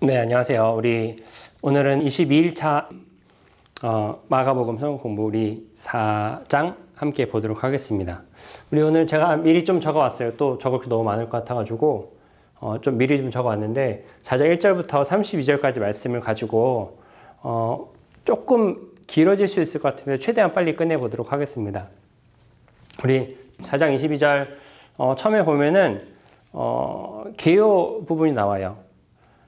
네, 안녕하세요. 우리 오늘은 22일차 마가복음 성경 공부 우리 4장 함께 보도록 하겠습니다. 우리 오늘 제가 미리 좀 적어왔어요. 또 적을 게 너무 많을 것 같아가지고 좀 미리 좀 적어왔는데 4장 1절부터 32절까지 말씀을 가지고 조금 길어질 수 있을 것 같은데 최대한 빨리 끝내보도록 하겠습니다. 우리 4장 22절 처음에 보면은 개요 부분이 나와요.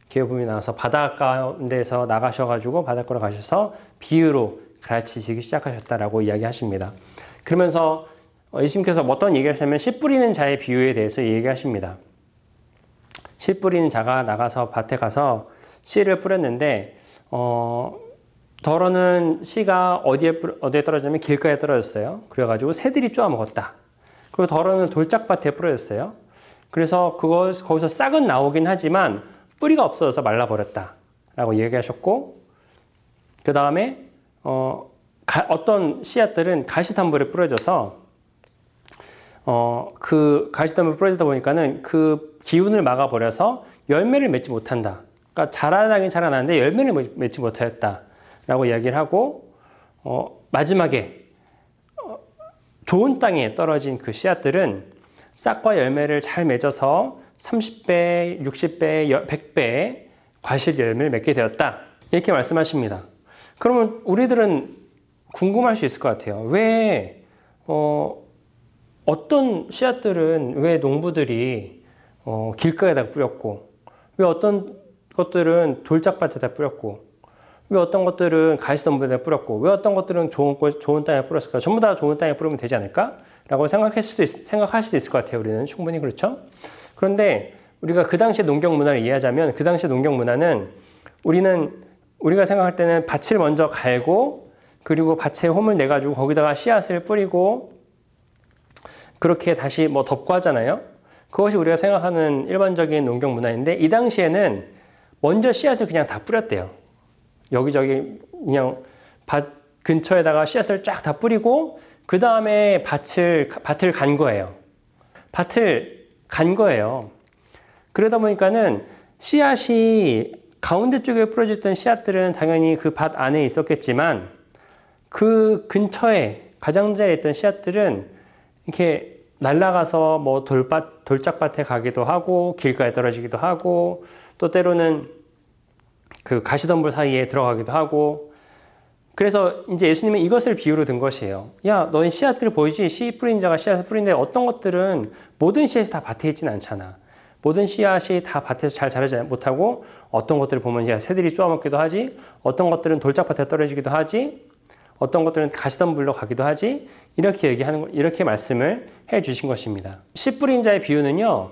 개요 부분이 나와서 바닷가운데서 나가셔가지고 바닷가로 가셔서 비유로 가르치시기 시작하셨다라고 이야기하십니다. 그러면서 예수님께서 어떤 얘기를 하시냐면 씨 뿌리는 자의 비유에 대해서 얘기하십니다. 씨 뿌리는 자가 나가서 밭에 가서 씨를 뿌렸는데 덜어는 씨가 어디에 떨어지냐면 길가에 떨어졌어요. 그래가지고 새들이 쪼아 먹었다. 그리고 덜어는 돌짝밭에 뿌려졌어요. 그래서 거기서 싹은 나오긴 하지만 뿌리가 없어져서 말라버렸다 라고 얘기하셨고, 그 다음에 어떤 씨앗들은 가시덤불에 뿌려져서 그 가시덤불에 뿌려지다 보니까는 그 기운을 막아버려서 열매를 맺지 못한다. 그러니까 자라나긴 자라나는데 열매를 맺지 못하였다 라고 이야기를 하고, 마지막에 좋은 땅에 떨어진 그 씨앗들은 싹과 열매를 잘 맺어서 30배, 60배, 100배의 과실 열매를 맺게 되었다. 이렇게 말씀하십니다. 그러면 우리들은 궁금할 수 있을 것 같아요. 왜 어떤 씨앗들은 왜 농부들이 길가에다 뿌렸고, 왜 어떤 것들은 돌짝밭에다 뿌렸고, 왜 어떤 것들은 가시덤불에다 뿌렸고, 왜 어떤 것들은 좋은 땅에 뿌렸을까? 전부 다 좋은 땅에 뿌리면 되지 않을까? 라고 생각할 수도 있을 것 같아요. 우리는 충분히 그렇죠? 그런데 우리가 그 당시의 농경 문화를 이해하자면, 그 당시의 농경 문화는 우리가 생각할 때는 밭을 먼저 갈고, 그리고 밭에 홈을 내가지고 거기다가 씨앗을 뿌리고, 그렇게 다시 덮고 하잖아요. 그것이 우리가 생각하는 일반적인 농경 문화인데, 이 당시에는 먼저 씨앗을 그냥 다 뿌렸대요. 여기저기 그냥 밭 근처에다가 씨앗을 쫙 다 뿌리고, 그 다음에 밭을 간 거예요. 밭을 간 거예요. 그러다 보니까는 씨앗이 가운데 쪽에 뿌려졌던 씨앗들은 당연히 그 밭 안에 있었겠지만, 그 근처에 가장자리에 있던 씨앗들은 이렇게 날아가서 돌짝밭에 가기도 하고, 길가에 떨어지기도 하고, 또 때로는 그 가시덤불 사이에 들어가기도 하고. 그래서 이제 예수님은 이것을 비유로 든 것이에요. 야, 너희 씨앗들 보이지? 씨 뿌린 자가 씨앗을 뿌린데 어떤 것들은 모든 씨앗이 다 밭에 있지는 않잖아. 모든 씨앗이 다 밭에서 잘 자라지 못하고, 어떤 것들을 보면 새들이 쪼아먹기도 하지, 어떤 것들은 돌짝밭에 떨어지기도 하지, 어떤 것들은 가시덤불로 가기도 하지, 이렇게 말씀을 해 주신 것입니다. 씨 뿌린 자의 비유는요,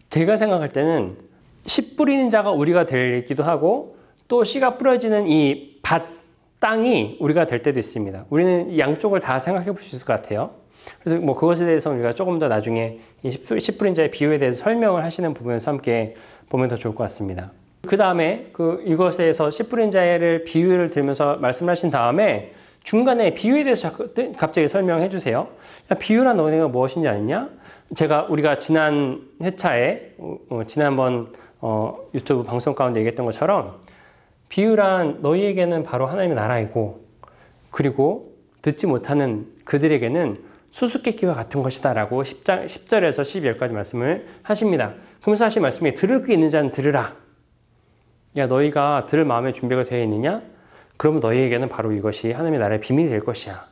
제가 생각할 때는 씨 뿌리는 자가 우리가 되기도 하고, 또 씨가 뿌려지는 이 땅이 우리가 될 때도 있습니다. 우리는 양쪽을 다 생각해 볼 수 있을 것 같아요. 그래서 그것에 대해서 우리가 조금 더 나중에 이 씨 뿌린 자의 비유에 대해서 설명을 하시는 부분에서 함께 보면 더 좋을 것 같습니다. 그 다음에 이것에서 씨 뿌린 자를 비유를 들면서 말씀하신 다음에 중간에 비유에 대해서 갑자기 설명해 주세요. 비유란 의미가 무엇인지 아느냐? 우리가 지난 회차에 지난번 유튜브 방송 가운데 얘기했던 것처럼, 비유란 너희에게는 바로 하나님의 나라이고, 그리고 듣지 못하는 그들에게는 수수께끼와 같은 것이다 라고 10절에서 12절까지 말씀을 하십니다. 그러면서 하신 말씀이 들을 귀 있는 자는 들으라. 야, 너희가 들을 마음의 준비가 되어 있느냐? 그러면 너희에게는 바로 이것이 하나님의 나라의 비밀이 될 것이야.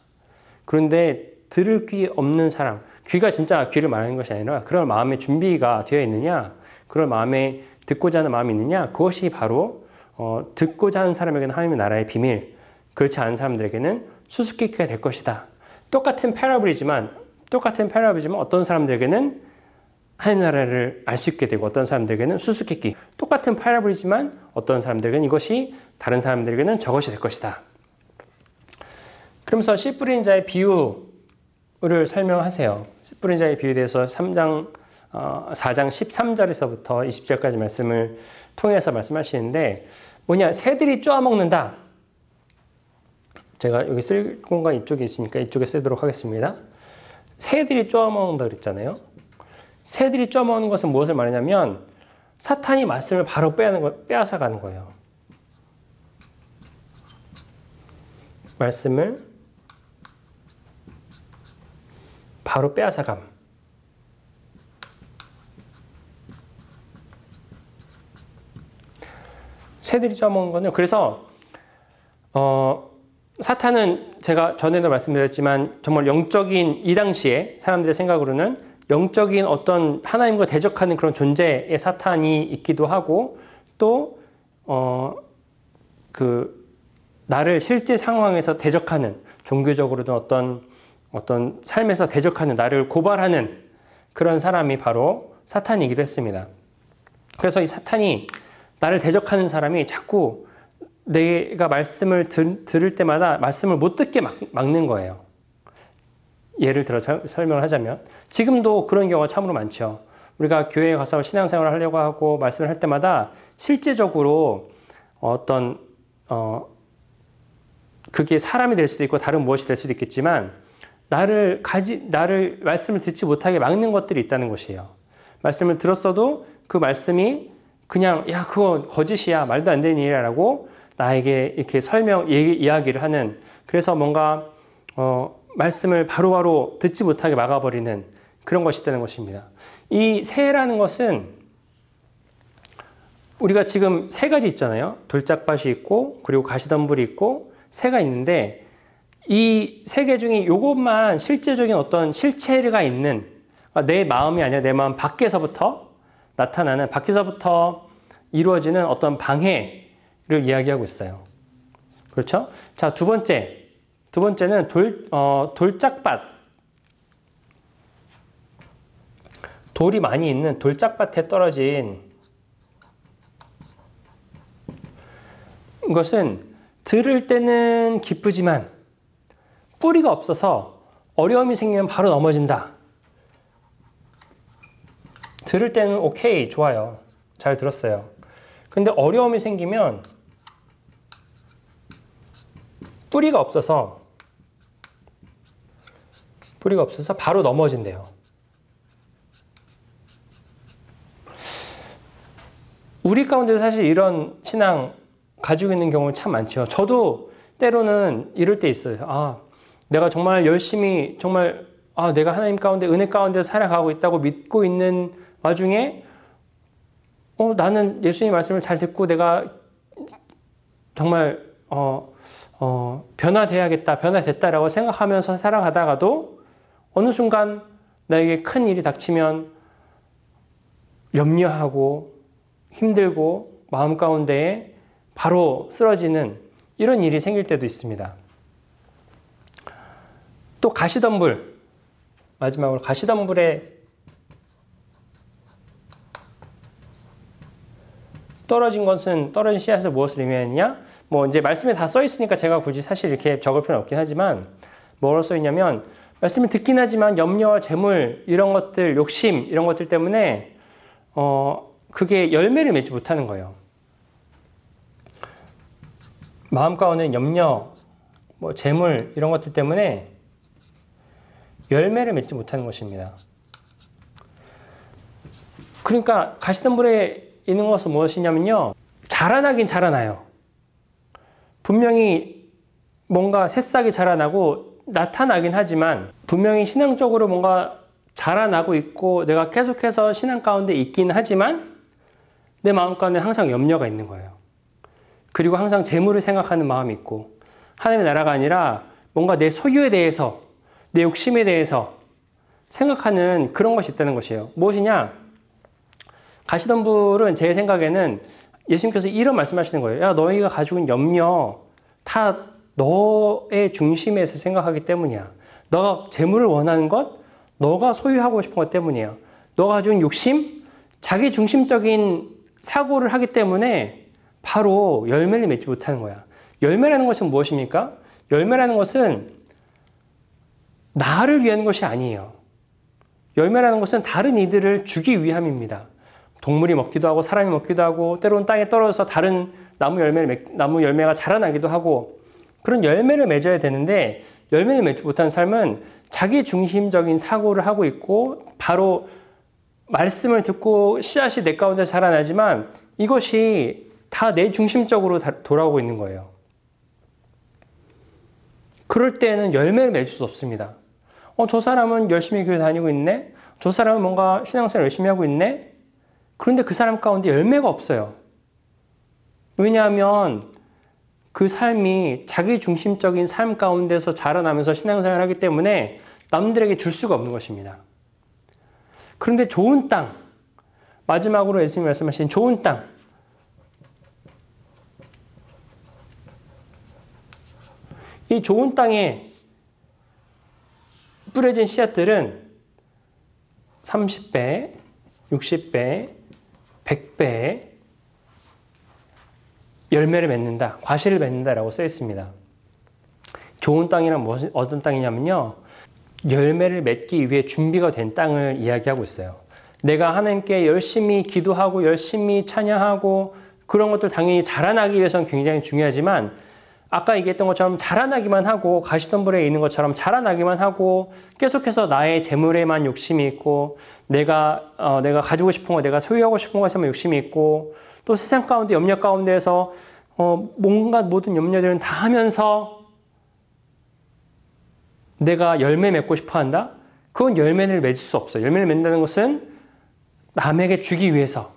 그런데 들을 귀 없는 사람, 귀가 진짜 귀를 말하는 것이 아니라 그런 마음의 준비가 되어 있느냐? 그런 마음에 듣고자 하는 마음이 있느냐? 그것이 바로 듣고자 하는 사람에게는 하나님의 나라의 비밀, 그렇지 않은 사람들에게는 수수께끼가 될 것이다. 똑같은 패러블이지만 어떤 사람들에게는 하나님의 나라를 알 수 있게 되고, 어떤 사람들에게는 수수께끼. 똑같은 패러블이지만 어떤 사람들에게는 이것이, 다른 사람들에게는 저것이 될 것이다. 그러면서 씨 뿌린 자의 비유를 설명하세요. 씨 뿌린 자의 비유에 대해서 4장 13절에서부터 20절까지 말씀을 통해서 말씀하시는데, 새들이 쪼아먹는다. 제가 여기 쓸 공간 이쪽에 있으니까 이쪽에 쓰도록 하겠습니다. 새들이 쪼아먹는다 그랬잖아요. 새들이 쪼아먹는 것은 무엇을 말하냐면, 사탄이 말씀을 바로 빼앗아가는 거예요. 말씀을 바로 빼앗아감. 새들이 쪄먹은 거는, 그래서 사탄은 제가 전에도 말씀드렸지만 정말 영적인, 이 당시에 사람들의 생각으로는 영적인 어떤 하나님과 대적하는 그런 존재의 사탄이 있기도 하고, 또 나를 실제 상황에서 대적하는, 종교적으로든 어떤 삶에서 대적하는, 나를 고발하는 그런 사람이 바로 사탄이기도 했습니다. 그래서 이 사탄이, 나를 대적하는 사람이 자꾸 내가 말씀을 들을 때마다 말씀을 못 듣게 막는 거예요. 예를 들어서 설명을 하자면, 지금도 그런 경우가 참으로 많죠. 우리가 교회에 가서 신앙생활을 하려고 하고 말씀을 할 때마다 실제적으로 그게 사람이 될 수도 있고 다른 무엇이 될 수도 있겠지만, 나를 말씀을 듣지 못하게 막는 것들이 있다는 것이에요. 말씀을 들었어도 그 말씀이 그냥, 야, 그거 거짓이야, 말도 안 되는 일이라고 나에게 이렇게 이야기를 하는, 그래서 뭔가 말씀을 바로바로 듣지 못하게 막아버리는 그런 것이 있다는 것입니다. 이 새라는 것은, 우리가 지금 세 가지 있잖아요. 돌짝밭이 있고, 그리고 가시덤불이 있고, 새가 있는데, 이 세 개 중에 이것만 실제적인 어떤 실체가 있는, 내 마음이 아니라 내 마음 밖에서부터 나타나는, 밖에서부터 이루어지는 어떤 방해를 이야기하고 있어요. 그렇죠? 자, 두 번째는 돌짝밭. 돌이 많이 있는 돌짝밭에 떨어진 것은 들을 때는 기쁘지만 뿌리가 없어서 어려움이 생기면 바로 넘어진다. 들을 때는 오케이, 좋아요. 잘 들었어요. 근데 어려움이 생기면 뿌리가 없어서 바로 넘어진대요. 우리 가운데 사실 이런 신앙 가지고 있는 경우 참 많죠. 저도 때로는 이럴 때 있어요. 내가 정말 열심히, 내가 하나님 가운데, 은혜 가운데 살아가고 있다고 믿고 있는 와중에 나는 예수님 말씀을 잘 듣고 내가 정말 변화됐다라고 생각하면서 살아가다가도 어느 순간 나에게 큰 일이 닥치면 염려하고 힘들고 마음 가운데에 바로 쓰러지는 이런 일이 생길 때도 있습니다. 또 가시덤불, 마지막으로 가시덤불에 떨어진 씨앗을 무엇을 의미하느냐? 이제 말씀에 다 써 있으니까 제가 굳이 사실 이렇게 적을 필요는 없긴 하지만, 뭐로 써 있냐면, 말씀을 듣긴 하지만 염려와 재물, 이런 것들, 욕심, 이런 것들 때문에 그게 열매를 맺지 못하는 거예요. 마음 가운데 염려, 재물, 이런 것들 때문에 열매를 맺지 못하는 것입니다. 그러니까 가시덤불에 있는 것은 무엇이냐면요, 자라나긴 자라나요. 분명히 뭔가 새싹이 자라나고 나타나긴 하지만, 분명히 신앙적으로 뭔가 자라나고 있고 내가 계속해서 신앙 가운데 있긴 하지만 내 마음 가운데 항상 염려가 있는 거예요. 그리고 항상 재물을 생각하는 마음이 있고, 하나님의 나라가 아니라 뭔가 내 소유에 대해서, 내 욕심에 대해서 생각하는 그런 것이 있다는 것이에요. 무엇이냐? 가시덤불은 제 생각에는 예수님께서 이런 말씀하시는 거예요. 야, 너희가 가지고 있는 염려 다 너의 중심에서 생각하기 때문이야. 너가 재물을 원하는 것, 너가 소유하고 싶은 것 때문이야. 너가 가지고 있는 욕심, 자기 중심적인 사고를 하기 때문에 바로 열매를 맺지 못하는 거야. 열매라는 것은 무엇입니까? 열매라는 것은 나를 위한 것이 아니에요. 열매라는 것은 다른 이들을 주기 위함입니다. 동물이 먹기도 하고 사람이 먹기도 하고, 때로는 땅에 떨어져서 다른 나무 열매가 자라나기도 하고, 그런 열매를 맺어야 되는데, 열매를 맺지 못하는 삶은 자기 중심적인 사고를 하고 있고, 바로 말씀을 듣고 씨앗이 내 가운데 자라나지만 이것이 다 내 중심적으로 돌아오고 있는 거예요. 그럴 때에는 열매를 맺을 수 없습니다. 저 사람은 열심히 교회 다니고 있네? 저 사람은 뭔가 신앙생활 열심히 하고 있네? 그런데 그 사람 가운데 열매가 없어요. 왜냐하면 그 삶이 자기 중심적인 삶 가운데서 자라나면서 신앙생활을 하기 때문에 남들에게 줄 수가 없는 것입니다. 그런데 좋은 땅, 마지막으로 예수님이 말씀하신 좋은 땅, 이 좋은 땅에 뿌려진 씨앗들은 30배, 60배, 100배의 열매를 맺는다, 과실을 맺는다라고 써 있습니다. 좋은 땅이란 어떤 땅이냐면요, 열매를 맺기 위해 준비가 된 땅을 이야기하고 있어요. 내가 하나님께 열심히 기도하고 열심히 찬양하고 그런 것들 당연히 자라나기 위해서는 굉장히 중요하지만, 아까 얘기했던 것처럼 자라나기만 하고 가시덤불에 있는 것처럼 자라나기만 하고 계속해서 나의 재물에만 욕심이 있고 내가 가지고 싶은 거, 내가 소유하고 싶은 것에만 욕심이 있고 또 세상 가운데 염려 가운데에서 뭔가 모든 염려들은 다 하면서 내가 열매 맺고 싶어 한다? 그건 열매를 맺을 수 없어요. 열매를 맺는다는 것은 남에게 주기 위해서.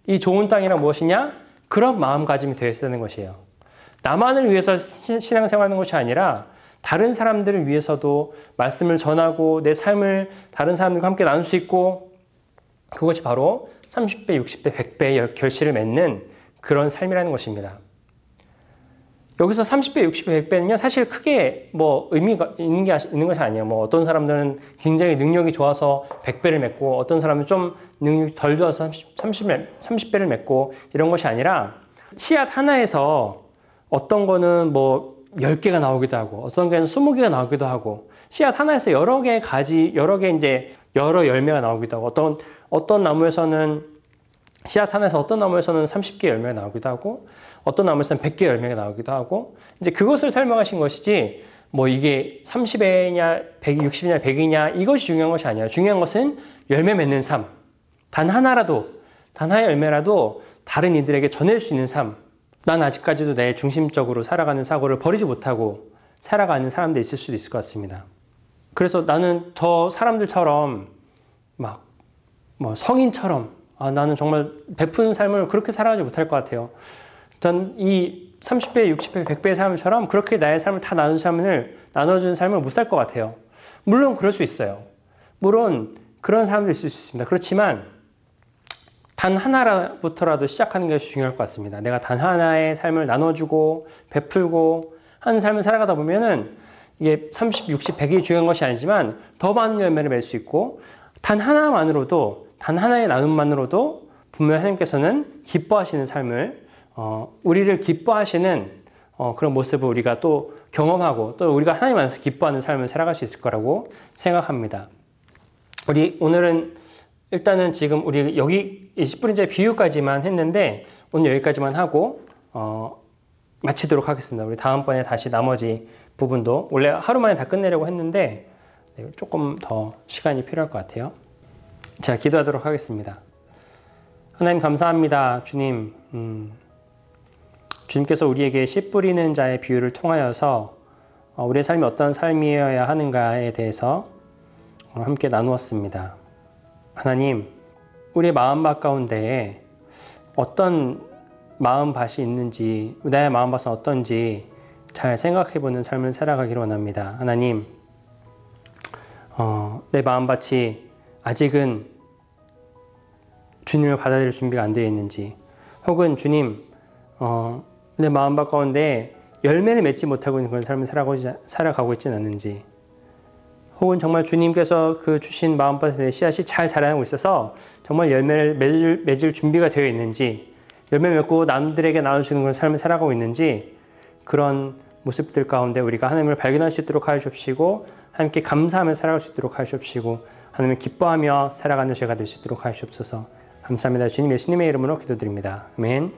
이 좋은 땅이란 무엇이냐? 그런 마음가짐이 되어 있다는 것이에요. 나만을 위해서 신앙생활하는 것이 아니라 다른 사람들을 위해서도 말씀을 전하고 내 삶을 다른 사람들과 함께 나눌 수 있고, 그것이 바로 30배, 60배, 100배의 결실을 맺는 그런 삶이라는 것입니다. 여기서 30배, 60배, 100배는요, 사실 크게 뭐 의미가 있는 것이 아니에요. 뭐 어떤 사람들은 굉장히 능력이 좋아서 100배를 맺고, 어떤 사람은 좀 능력이 덜 좋아서 30배를 맺고, 이런 것이 아니라 씨앗 하나에서 어떤 거는 뭐 10개가 나오기도 하고, 어떤 개는 20개가 나오기도 하고, 씨앗 하나에서 여러 개 여러 열매가 나오기도 하고, 어떤 나무에서는 씨앗 하나에서 어떤 나무에서는 30개 열매가 나오기도 하고, 어떤 나무에서는 100개 열매가 나오기도 하고, 이제 그것을 설명하신 것이지, 뭐 이게 30회냐, 160이냐, 100이냐, 이것이 중요한 것이 아니에요. 중요한 것은 열매 맺는 삶. 단 하나의 열매라도 다른 이들에게 전할 수 있는 삶. 난 아직까지도 내 중심적으로 살아가는 사고를 버리지 못하고 살아가는 사람도 있을 수도 있을 것 같습니다. 그래서 나는 저 사람들처럼 뭐 성인처럼 나는 정말 베푸는 삶을 그렇게 살아가지 못할 것 같아요. 전 이 30배, 60배, 100배의 삶처럼 그렇게 나의 삶을 다 나눠주는 삶을 못 살 것 같아요. 물론 그럴 수 있어요. 물론 그런 사람도 있을 수 있습니다. 그렇지만 단 하나부터라도 시작하는 것이 중요할 것 같습니다. 내가 단 하나의 삶을 나눠주고 베풀고 하는 삶을 살아가다 보면은 이게 30, 60, 100이 중요한 것이 아니지만 더 많은 열매를 맺을 수 있고, 단 하나의 나눔만으로도 분명히 하나님께서는 기뻐하시는 삶을, 우리를 기뻐하시는 그런 모습을 우리가 또 경험하고, 또 우리가 하나님 안에서 기뻐하는 삶을 살아갈 수 있을 거라고 생각합니다. 오늘은 일단은 지금 우리 여기 10분인제 비유까지만 했는데 오늘 여기까지만 하고 마치도록 하겠습니다. 우리 다음번에 다시 나머지 부분도, 원래 하루 만에 다 끝내려고 했는데 조금 더 시간이 필요할 것 같아요. 자, 기도하도록 하겠습니다. 하나님 감사합니다. 주님, 주님께서 우리에게 씨 뿌리는 자의 비유를 통하여서 우리의 삶이 어떤 삶이어야 하는가에 대해서 함께 나누었습니다. 하나님, 우리의 마음밭 가운데에 어떤 마음밭이 있는지, 나의 마음밭은 어떤지 잘 생각해보는 삶을 살아가기를 원합니다. 하나님, 내 마음밭이 아직은 주님을 받아들일 준비가 안 되어 있는지, 혹은 주님, 내 마음밭 가운데 열매를 맺지 못하고 있는 그런 삶을 살아가고 있지는 않는지, 혹은 정말 주님께서 그 주신 마음밭에 내 씨앗이 잘 자라나고 있어서 정말 열매를 맺을 준비가 되어 있는지, 열매 맺고 남들에게 나눠주는 그런 삶을 살아가고 있는지, 그런 모습들 가운데 우리가 하나님을 발견할 수 있도록 하여 주옵시고, 함께 감사하며 살아갈 수 있도록 하여 주옵시고, 하나님을 기뻐하며 살아가는 죄가 될 수 있도록 하여 주옵소서. 감사합니다. 주님 예수님의 이름으로 기도드립니다. 아멘.